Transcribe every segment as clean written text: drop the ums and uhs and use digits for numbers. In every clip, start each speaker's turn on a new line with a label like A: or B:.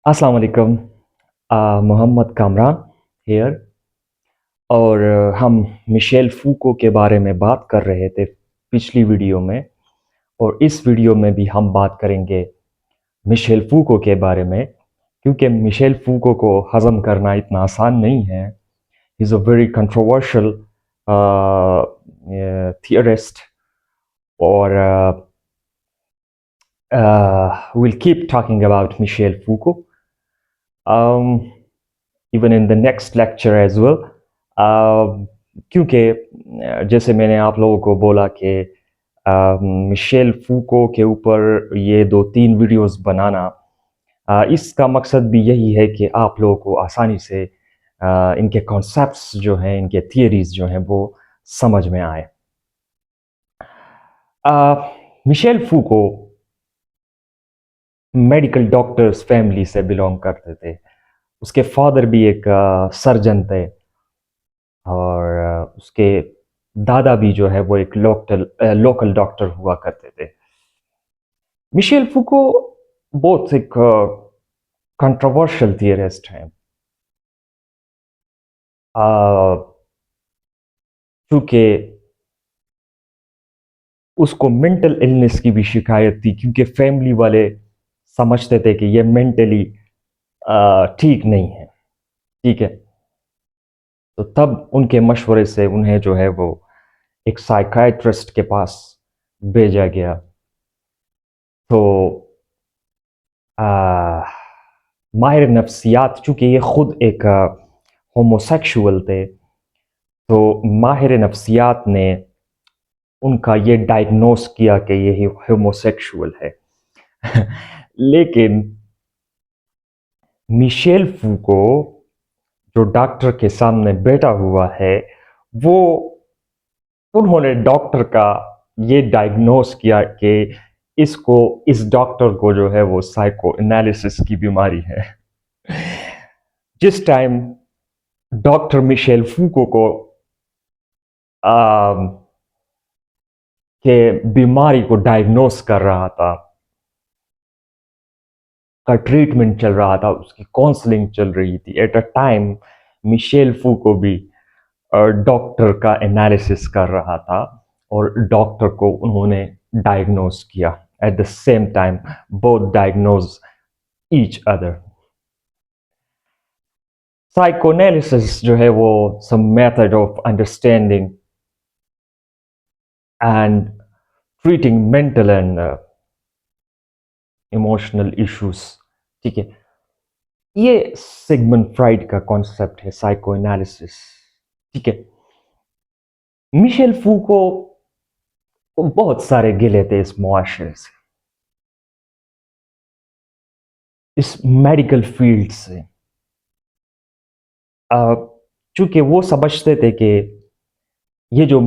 A: अस्सलाम वालेकुम। मोहम्मद कामरान हेयर। और हम मिशेल फूको के बारे में बात कर रहे थे पिछली वीडियो में। और इस वीडियो में भी हम बात करेंगे मिशेल फूको के बारे में, क्योंकि मिशेल फूको को हज़म करना इतना आसान नहीं है। Is a very controversial theorist. और we'll keep talking about Michel Foucault even in the next lecture as well. क्योंकि जैसे मैंने आप लोगों को बोला कि मिशेल फूको के ऊपर ये 2-3 वीडियोस बनाना, इसका मकसद भी यही है कि आप लोगों को आसानी से इनके कॉन्सेप्ट्स जो हैं, इनके थियरीज जो हैं, वो समझ में आए। Michel Foucault medical doctors family से बिलोंग करते थे। उसके फादर भी एक सर्जन थे, और उसके दादा भी जो है वो एक लोकल डॉक्टर हुआ करते थे। मिशेल फूको बहुत एक कंट्रोवर्शियल थियरिस्ट हैं। चूँकि उसको मेंटल इलनेस की भी शिकायत थी, क्योंकि फैमिली वाले समझते थे कि ये मेंटली ठीक नहीं है। ठीक है, तो तब उनके मशवरे से उन्हें जो है वो एक साइकाइट्रिस्ट के पास भेजा गया। तो माहिर नफ्सियात, चूँकि ये खुद एक होमोसेक्सुअल थे, तो माहिर नफ्सियात ने उनका ये डायग्नोस किया कि ये होमोसेक्सुअल है। लेकिन मिशेल फूको जो डॉक्टर के सामने बैठा हुआ है, वो उन्होंने डॉक्टर का ये डायग्नोस किया कि इस डॉक्टर को जो है वो साइको एनालिसिस की बीमारी है। जिस टाइम डॉक्टर मिशेल फूको को के बीमारी को डायग्नोस कर रहा था, का ट्रीटमेंट चल रहा था, उसकी काउंसलिंग चल रही थी, at a time Michel Foucault भी डॉक्टर का एनालिसिस कर रहा था, और डॉक्टर को उन्होंने डायग्नोस किया। At the same time both diagnose each other. Psychoanalysis जो है वो some method of understanding and treating mental and emotional issues. ठीक है, ये सिगमंड फ्राइड का कॉन्सेप्ट है साइको एनालिसिस। ठीक है, मिशेल फूको को बहुत सारे गिले थे इस मुआशरे से, इस मेडिकल फील्ड से। चूंकि वो समझते थे कि ये जो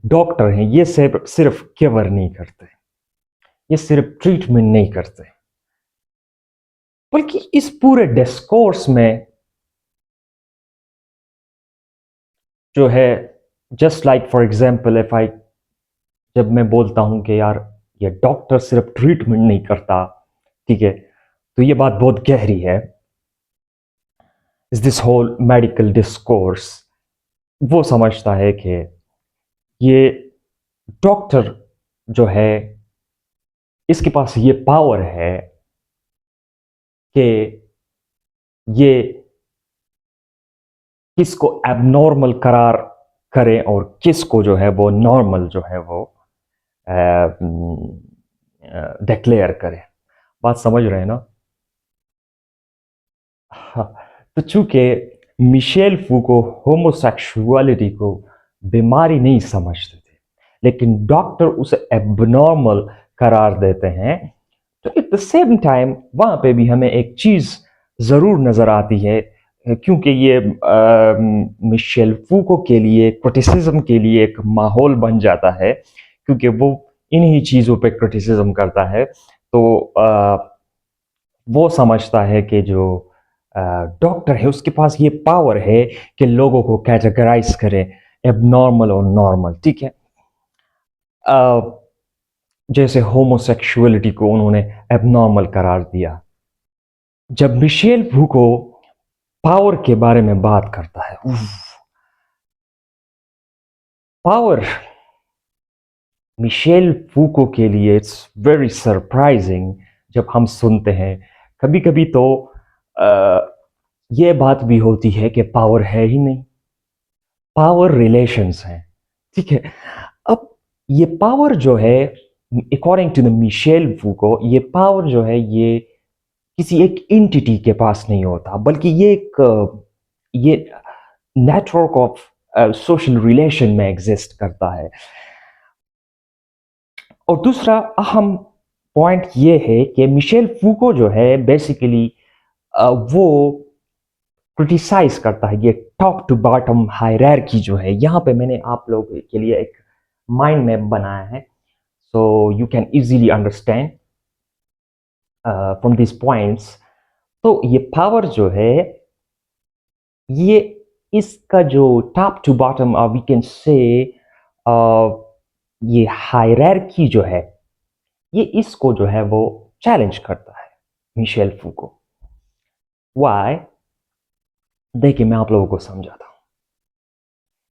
A: डॉक्टर हैं, ये सिर्फ सिर्फ केयर नहीं करते, ये सिर्फ ट्रीटमेंट नहीं करते, बल्कि इस पूरे डिस्कोर्स में जो है, just like for example if I, जब मैं बोलता हूं कि यार ये डॉक्टर सिर्फ ट्रीटमेंट नहीं करता, ठीक है, तो ये बात बहुत गहरी है। इस दिस होल मेडिकल डिस्कोर्स, वो समझता है कि ये डॉक्टर जो है, इसके पास ये पावर है कि ये किसको एबनॉर्मल करार करें और किसको जो है वो नॉर्मल जो है वो डिक्लेयर करें। बात समझ रहे हैं ना? हाँ, तो चूंकि मिशेल फूको होमोसेक्सुअलिटी को बीमारी नहीं समझते थे, लेकिन डॉक्टर उसे एबनॉर्मल करार देते हैं, तो एट द सेम टाइम वहां पे भी हमें एक चीज जरूर नजर आती है, क्योंकि ये मिशेल फूको के लिए क्रिटिसिज्म के लिए एक माहौल बन जाता है, क्योंकि वो इन्हीं चीजों पे क्रिटिसिज्म करता है। तो वो समझता है कि जो डॉक्टर है उसके पास ये पावर है कि लोगों को कैटेगराइज करे एबनॉर्मल और नॉर्मल। ठीक है, जैसे होमोसेक्सुअलिटी को उन्होंने एबनॉर्मल करार दिया, जब मिशेल फूको पावर के बारे में बात करता है, पावर मिशेल फूको के लिए इट्स वेरी सरप्राइजिंग जब हम सुनते हैं। कभी कभी तो ये बात भी होती है कि पावर है ही नहीं, पावर रिलेशंस हैं। ठीक है, अब ये पावर जो है, according to the Michel Foucault, ये पावर जो है ये किसी एक एंटिटी के पास नहीं होता, बल्कि ये नेटवर्क ऑफ सोशल रिलेशन में एग्जिस्ट करता है। और दूसरा अहम पॉइंट ये है कि मिशेल फूको जो है बेसिकली वो क्रिटिसाइज करता है ये टॉप टू बॉटम हायरार्की जो है। यहाँ पे मैंने आप लोगों के लिए एक माइंड मैप बनाया है, so you can easily understand from this points. तो ये पावर जो है, ये इसका जो top to bottom we can say ये हायरार्की जो है, ये इसको जो है वो चैलेंज करता है मिशेल फूको। वाई? देखिए मैं आप लोगों को समझाता हूं।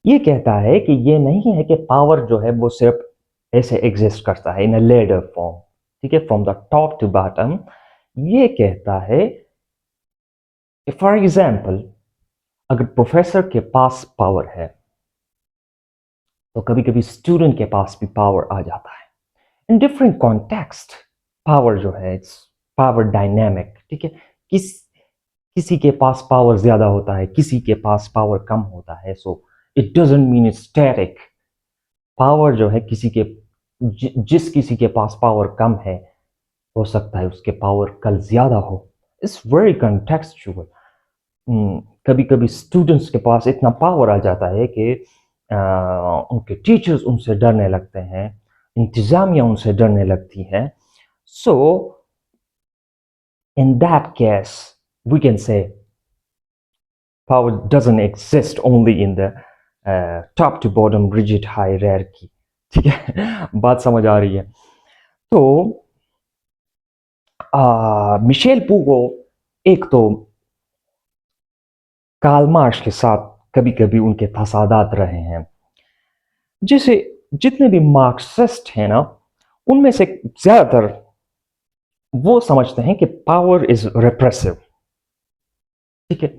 A: ये कहता है कि ये नहीं है कि पावर जो है वो सिर्फ ऐसे एग्जिस्ट करता है इन अ लेडर फॉर्म, ठीक है, from the top to bottom. ये कहता है कि फॉर एग्जाम्पल अगर प्रोफेसर के पास पावर है तो कभी कभी स्टूडेंट के पास भी पावर आ जाता है। इन डिफरेंट कॉन्टेक्स्ट पावर जो है इट्स पावर डायनेमिक, ठीक है। किसी के पास पावर ज्यादा होता है, किसी के पास पावर कम होता है, so it doesn't mean it's static. Power जो है जिस किसी के पास पावर कम है, हो सकता है उसके पावर कल ज्यादा हो। It's very contextual. कभी कभी स्टूडेंट्स के पास इतना पावर आ जाता है कि उनके टीचर्स उनसे डरने लगते हैं, इंतजामिया उनसे डरने लगती है। So in that case we can say power doesn't exist only in the top to bottom rigid hierarchy। ठीक है, बात समझ आ रही है? तो मिशेल पूगो एक तो कार्ल मार्क्स के साथ कभी कभी उनके फसादात रहे हैं। जैसे जितने भी मार्क्सिस्ट हैं ना, उनमें से ज्यादातर वो समझते हैं कि पावर इज रेप्रेसिव। ठीक है,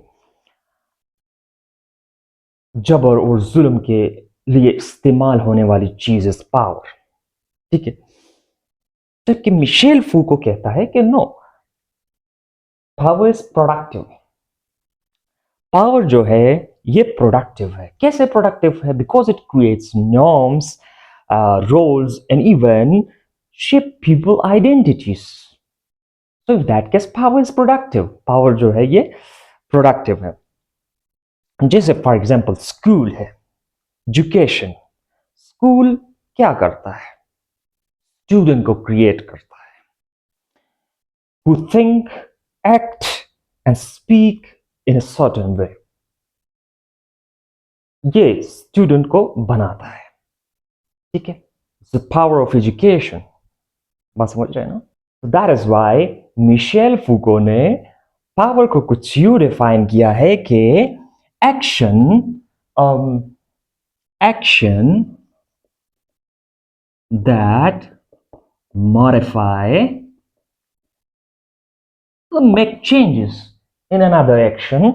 A: जबर और जुल्म के लिए इस्तेमाल होने वाली चीज इज पावर। ठीक है, जबकि मिशेल फूको कहता है कि no, power is productive. Power जो है ये प्रोडक्टिव है। कैसे प्रोडक्टिव है? Because it creates norms, roles and even shape people identities. So if that case power is productive. Power जो है ये प्रोडक्टिव है। जैसे फॉर एग्जाम्पल स्कूल है, एजुकेशन। स्कूल क्या करता है? स्टूडेंट को क्रिएट करता है, who think, act and speak in a certain way। ये स्टूडेंट को बनाता है। ठीक है, द पावर ऑफ एजुकेशन। बात समझ रहे हैं ना? That is why Michel Foucault ने पावर को कुछ यूं डिफाइन किया है कि action action that modify make changes in another action,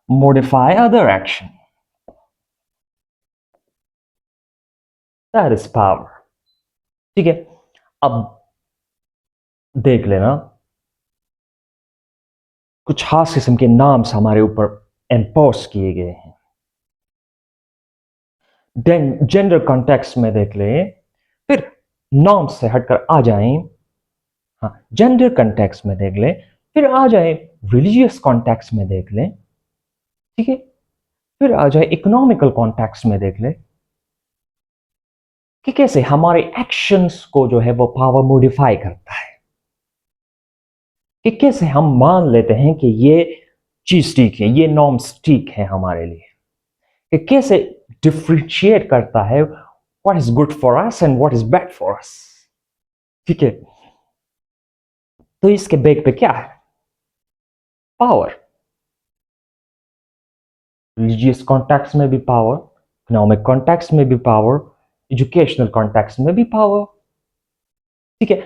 A: modify other action। That is power। ठीक है, अब देख लेना कुछ खास किस्म के नाम्स हमारे ऊपर एम्पोज किए गए हैं। देन जेंडर कॉन्टेक्स्ट में देख ले, फिर नॉर्म्स से हटकर आ जाएं, हाँ, जेंडर कॉन्टेक्स्ट में देख ले, फिर आ जाए रिलीजियस कॉन्टेक्स्ट में देख ले। ठीक है, फिर आ जाए इकोनॉमिकल कॉन्टेक्स्ट में देख ले कि कैसे हमारे एक्शंस को जो है वो पावर मॉडिफाई करता है, कि कैसे हम मान लेते हैं कि ये चीज ठीक है, ये नॉर्म्स ठीक है हमारे लिए, कि कैसे डिफ्रेंशिएट करता है what is good for us and what is bad for us. ठीक है, तो इसके बैक पे क्या है? पावर, रिलीजियस कॉन्टेक्स्ट में भी पावर, इकोनॉमिक कॉन्टेक्स्ट में भी पावर, एजुकेशनल कॉन्टेक्स्ट में भी पावर। ठीक है,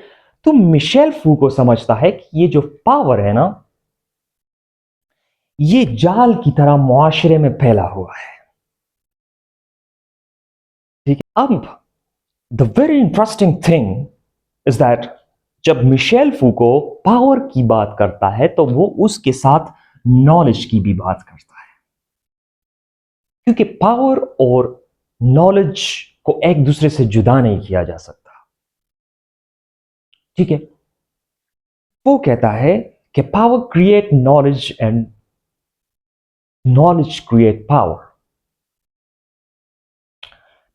A: तो मिशेल फूको समझता है कि ये जो पावर है ना, ये जाल की तरह मुआशरे में फैला हुआ है। ठीक है, अब the very interesting thing is that जब मिशेल फूको पावर की बात करता है तो वो उसके साथ नॉलेज की भी बात करता है, क्योंकि पावर और नॉलेज को एक दूसरे से जुदा नहीं किया जा सकता। ठीक है, वो कहता है कि power create knowledge and knowledge create power.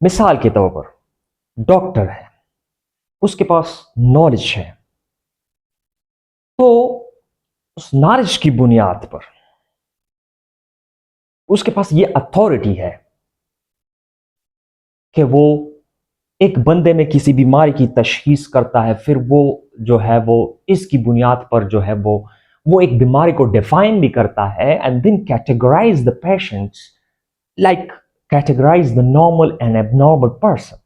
A: मिसाल के तौर पर डॉक्टर है, उसके पास नॉलेज है, तो उस नॉलेज की बुनियाद पर उसके पास ये अथॉरिटी है कि वो एक बंदे में किसी बीमारी की तशखीस करता है, फिर वो जो है वो इसकी बुनियाद पर जो है वो एक बीमारी को डिफाइन भी करता है and then categorize the patients like categorize the normal and abnormal person.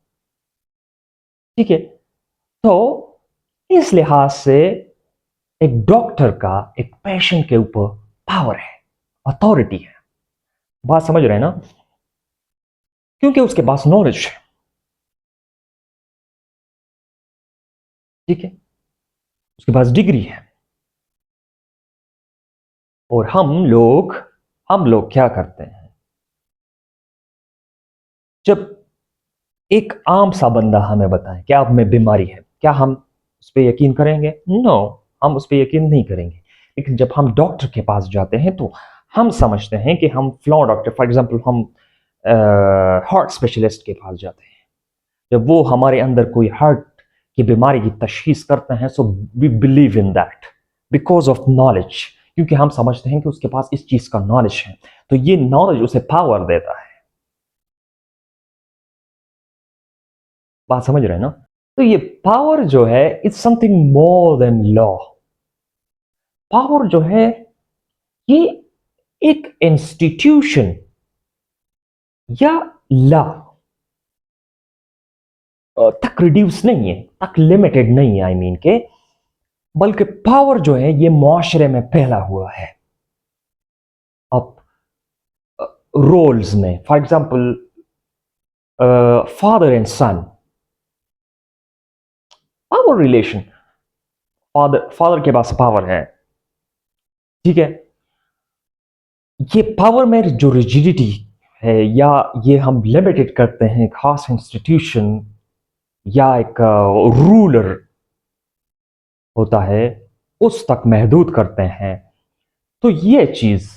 A: ठीक है, तो इस लिहाज से एक डॉक्टर का एक पेशेंट के ऊपर पावर है, अथॉरिटी है। बात समझ रहे हैं ना, क्योंकि उसके पास नॉलेज है। ठीक है, उसके पास डिग्री है। और हम लोग क्या करते हैं, जब एक आम सा बंदा हमें बताए कि आप में बीमारी है, क्या हम उस पर यकीन करेंगे? नो, हम उस पर यकीन नहीं करेंगे। लेकिन जब हम डॉक्टर के पास जाते हैं तो हम समझते हैं कि हम फ्लॉ डॉक्टर, फॉर एग्जांपल हम हार्ट स्पेशलिस्ट के पास जाते हैं, जब वो हमारे अंदर कोई हार्ट की बीमारी की तशखीस करते हैं, so we believe in that because of knowledge, क्योंकि हम समझते हैं कि उसके पास इस चीज का नॉलेज है, तो ये नॉलेज उसे पावर देता है। बात समझ रहे हैं ना? तो ये पावर जो है it's something more than law. Power जो है ये एक इंस्टीट्यूशन या लॉ तक रिड्यूस नहीं है, तक लिमिटेड नहीं है, आई मीन के, बल्कि पावर जो है ये मुआशरे में फैला हुआ है। अब रोल्स में, for example father and son, power relation, father के पास पावर है। ठीक है, ये पावर में जो रिजिडिटी है या ये हम लिमिटेड करते हैं खास इंस्टीट्यूशन या एक रूलर होता है उस तक महदूद करते हैं, तो ये चीज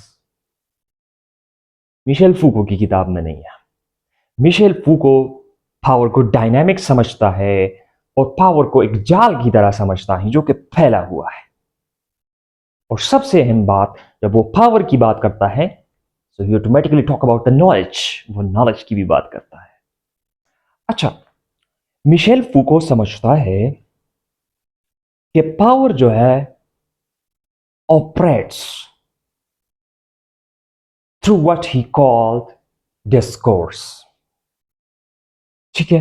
A: मिशेल फूको की किताब में नहीं है। मिशेल फूको पावर को डायनामिक समझता है और पावर को एक जाल की तरह समझता है जो कि फैला हुआ है। और सबसे अहम बात, जब वो पावर की बात करता है so he automatically talk about the knowledge, वो नॉलेज की भी बात करता है। अच्छा, मिशेल फूको समझता है कि पावर जो है operates through what he called discourse. ठीक है,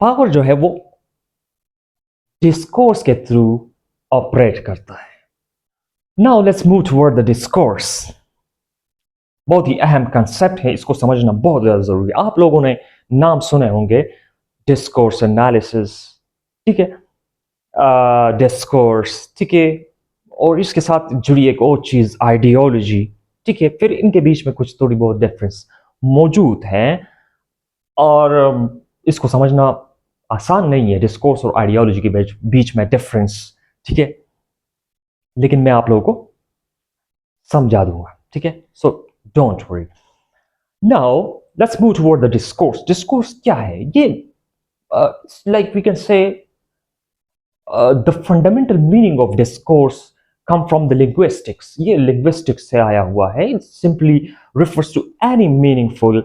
A: पावर जो है वो डिस्कोर्स के थ्रू ऑपरेट करता है। Now let's move toward the discourse. बहुत ही अहम कंसेप्ट है, इसको समझना बहुत ज्यादा जरूरी है। आप लोगों ने नाम सुने होंगे, डिस्कोर्स एनालिसिस, ठीक है, डिस्कोर्स, ठीक है, और इसके साथ जुड़ी एक और चीज आइडियोलॉजी। ठीक है, फिर इनके बीच में कुछ थोड़ी बहुत डिफरेंस मौजूद है और इसको समझना आसान नहीं है, डिस्कोर्स और आइडियोलॉजी के बीच में डिफरेंस। ठीक है, लेकिन मैं आप लोगों को समझा दूंगा। ठीक है, so don't worry. Now let's move toward the discourse. Discourse क्या है? ये like we can say the fundamental meaning of discourse come from the linguistics. ये linguistics से आया हुआ है. It simply refers to any meaningful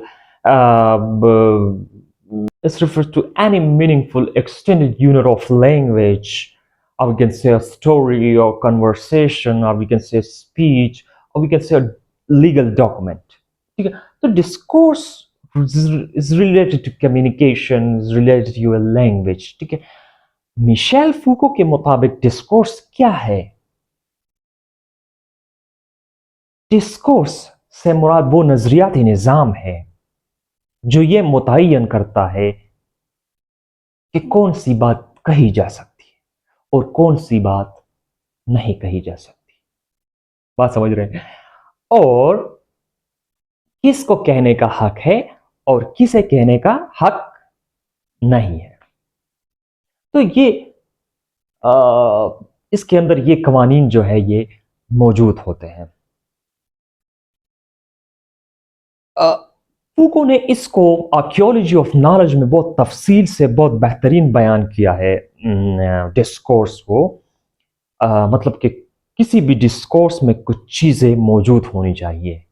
A: it refers to any meaningful extended unit of language or we can say a story or conversation, or we can say speech, or we can say a legal document. ठीक है, तो discourse is related to communication, is related to your language. ठीक है, Michel Foucault के मुताबिक discourse क्या है? Discourse से मुराद वो नजरियाती निजाम है जो ये मुतय्यन करता है कि कौन सी बात कही जा सकती है और कौन सी बात नहीं कही जा सकती। बात समझ रहे हैं? और किसको कहने का हक है और किसे कहने का हक नहीं है। तो ये इसके अंदर ये कवानीन जो है ये मौजूद होते हैं। फूको ने इसको आर्कियोलॉजी ऑफ नॉलेज में बहुत तफसील से बहुत बेहतरीन बयान किया है डिस्कोर्स को। मतलब कि किसी भी डिस्कोर्स में कुछ चीज़ें मौजूद होनी चाहिए।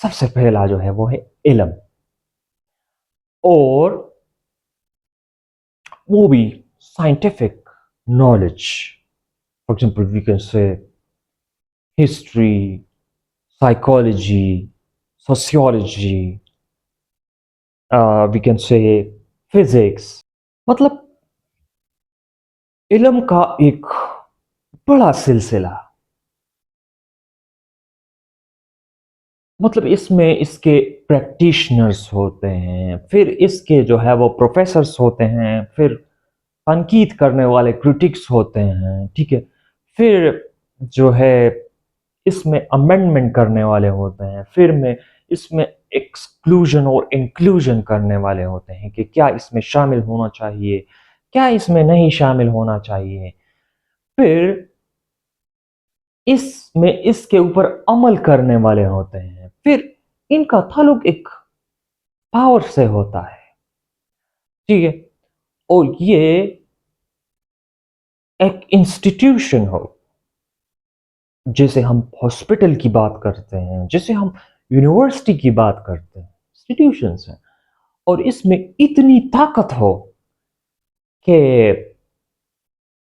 A: सबसे पहला जो है वो है इल्म, और वो भी scientific knowledge. For example we can say history, psychology, sociology, we can say physics. मतलब इल्म का एक बड़ा सिलसिला। मतलब इसमें इसके प्रैक्टिशनर्स होते हैं, फिर इसके जो है वो प्रोफेसर्स होते हैं, फिर तनकीद करने वाले क्रिटिक्स होते हैं। ठीक है, फिर जो है इसमें अमेंडमेंट करने वाले होते हैं, फिर में इसमें एक्सक्लूजन और इंक्लूजन करने वाले होते हैं कि क्या इसमें शामिल होना चाहिए, क्या इसमें नहीं शामिल होना चाहिए। फिर इसमें इसके ऊपर अमल करने वाले होते हैं। फिर इनका ताल्लुक एक पावर से होता है। ठीक है, और ये एक इंस्टीट्यूशन हो, जैसे हम हॉस्पिटल की बात करते हैं, जैसे हम यूनिवर्सिटी की बात करते हैं, इंस्टीट्यूशंस हैं, और इसमें इतनी ताकत हो कि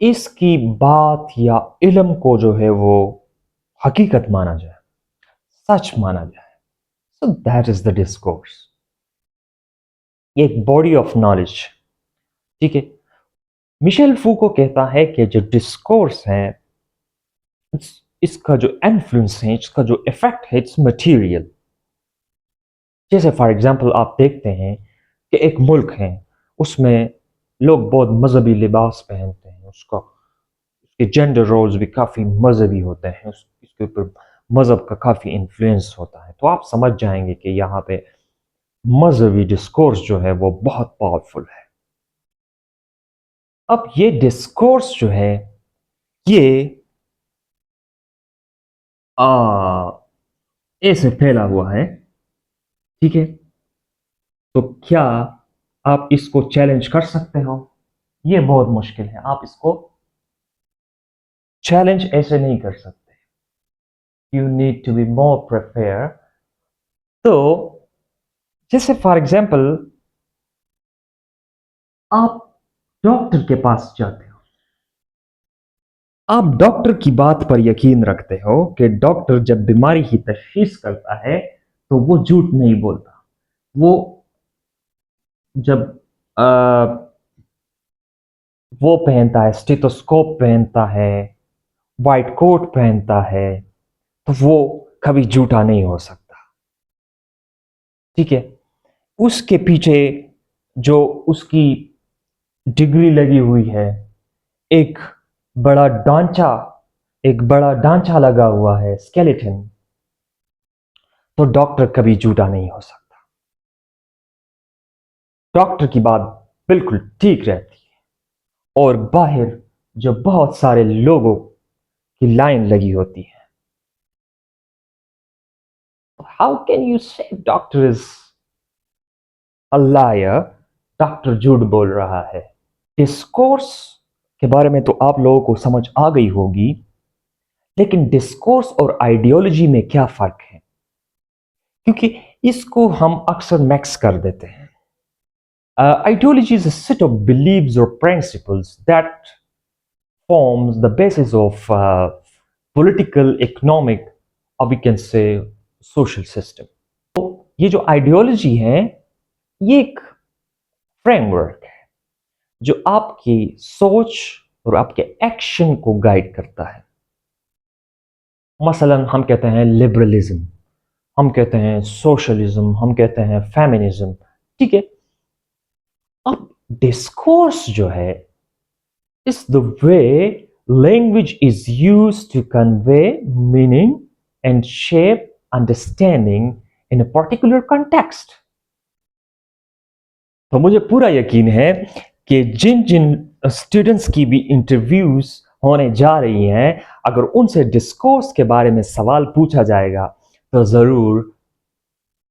A: इसकी बात या इल्म को जो है वो हकीकत माना जाए, सच माना जाए। So that is the discourse, एक बॉडी ऑफ नॉलेज। ठीक है, मिशेल फूको कहता है कि जो डिस्कोर्स है इसका जो इन्फ्लुएंस है, इसका जो इफेक्ट है, इट्स मटीरियल। जैसे फॉर एग्जांपल आप देखते हैं कि एक मुल्क है, उसमें लोग बहुत मजहबी लिबास पहनते हैं, उसके जेंडर रोल्स भी काफ़ी मजहबी होते हैं, इसके ऊपर मजहब का काफ़ी इन्फ्लुएंस होता है। तो आप समझ जाएंगे कि यहाँ पे मजहबी डिस्कोर्स जो है वो बहुत पावरफुल है। अब ये डिस्कोर्स जो है ये ऐसे फैला हुआ है। ठीक है, तो क्या आप इसको चैलेंज कर सकते हो? ये बहुत मुश्किल है, आप इसको चैलेंज ऐसे नहीं कर सकते। You need to be more prepare. तो जैसे फॉर एग्जाम्पल आप डॉक्टर के पास जाते हो, आप डॉक्टर की बात पर यकीन रखते हो कि डॉक्टर जब बीमारी की तशखीस करता है तो वो झूठ नहीं बोलता। वो जब आ, वो पहनता है, स्टेथोस्कोप पहनता है, वाइट कोट पहनता है, तो वो कभी झूठा नहीं हो सकता। ठीक है, उसके पीछे जो उसकी डिग्री लगी हुई है, एक बड़ा ढांचा एक बड़ा ढांचा लगा हुआ है, स्केलेटन। तो डॉक्टर कभी झूठा नहीं हो सकता। डॉक्टर की बात बिल्कुल ठीक रहती है, और बाहर जो बहुत सारे लोगों की लाइन लगी होती है। हाउ कैन यू से doctor is a liar? Doctor झूठ बोल रहा है। डिस्कोर्स के बारे में तो आप लोगों को समझ आ गई होगी, लेकिन डिस्कोर्स और आइडियोलॉजी में क्या फर्क है? क्योंकि इसको हम अक्सर मैक्स कर देते हैं। Ideology is a set of beliefs or principles that forms the basis of political, economic, or we can say social system. तो ये जो आइडियोलॉजी है ये एक फ्रेमवर्क है जो आपकी सोच और आपके एक्शन को गाइड करता है। मसलन हम कहते हैं लिबरलिज्म, हम कहते हैं सोशलिज्म, हम कहते हैं फेमिनिज्म, ठीक है। अब डिस्कोर्स जो है is the way language is used to convey meaning and shape understanding in a particular context. तो मुझे पूरा यकीन है कि जिन जिन स्टूडेंट्स की भी इंटरव्यूज होने जा रही हैं, अगर उनसे डिस्कोर्स के बारे में सवाल पूछा जाएगा तो जरूर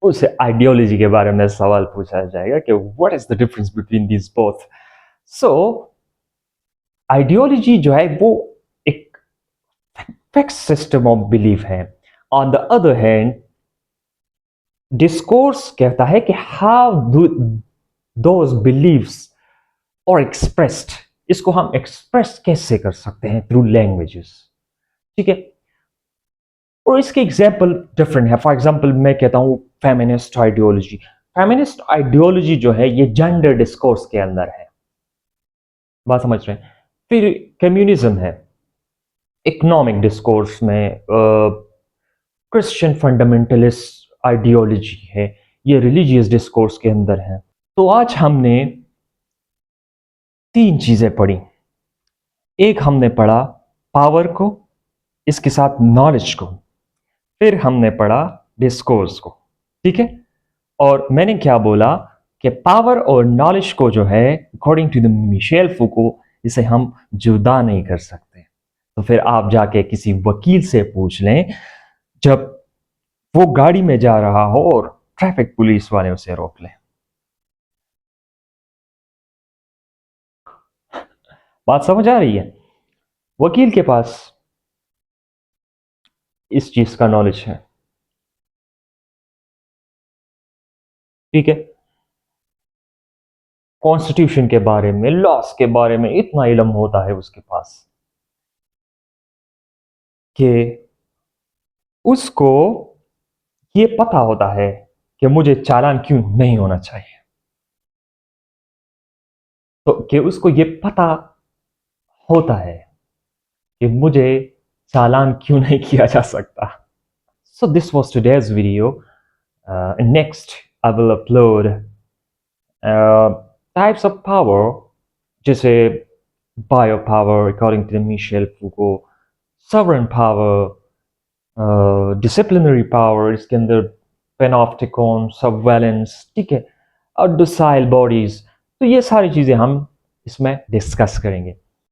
A: उसे आइडियोलॉजी के बारे में सवाल पूछा जाएगा कि what is the difference between these both. So ideology जो है वो एक फिक्स सिस्टम ऑफ बिलीफ है। On the other hand discourse कहता है कि हाउ दोज बिलीव्स और एक्सप्रेस्ड, इसको हम एक्सप्रेस कैसे कर सकते हैं थ्रू लैंग्वेजेस, ठीक है। और इसके एग्जाम्पल डिफरेंट है। फॉर एग्जाम्पल मैं कहता हूं फेमिनिस्ट आइडियोलॉजी। फेमिनिस्ट आइडियोलॉजी जो है ये जेंडर डिस्कोर्स के अंदर है, बात समझ रहे हैं। फिर कम्युनिज्म है, इकोनॉमिक डिस्कोर्स में क्रिश्चियन फंडामेंटलिस्ट आइडियोलॉजी है, ये रिलीजियस डिस्कोर्स के अंदर है। तो आज हमने 3 चीजें पढ़ी। एक हमने पढ़ा पावर को, इसके साथ नॉलेज को, फिर हमने पढ़ा डिस्कोर्स को, ठीक है। और मैंने क्या बोला कि पावर और नॉलेज को जो है according to the Michel Foucault इसे हम जुदा नहीं कर सकते। तो फिर आप जाके किसी वकील से पूछ लें जब वो गाड़ी में जा रहा हो और ट्रैफिक पुलिस वाले उसे रोक लें। बात समझ आ रही है? वकील के पास इस चीज का नॉलेज है, ठीक है। कॉन्स्टिट्यूशन के बारे में, लॉस के बारे में इतना इल्म होता है उसके पास कि उसको ये पता होता है कि मुझे चालान क्यों नहीं होना चाहिए, तो कि उसको ये पता होता है कि मुझे चालान क्यों नहीं किया जा सकता। So this was today's video. Next I will upload types of power, जैसे bio power according to Michel Foucault, sovereign power, disciplinary power, इसके अंदर पेनॉप्टिकॉन, सर्वेलेंस, ठीक है, और डोसाइल बॉडीज। तो ये सारी चीजें हम इसमें डिस्कस करेंगे।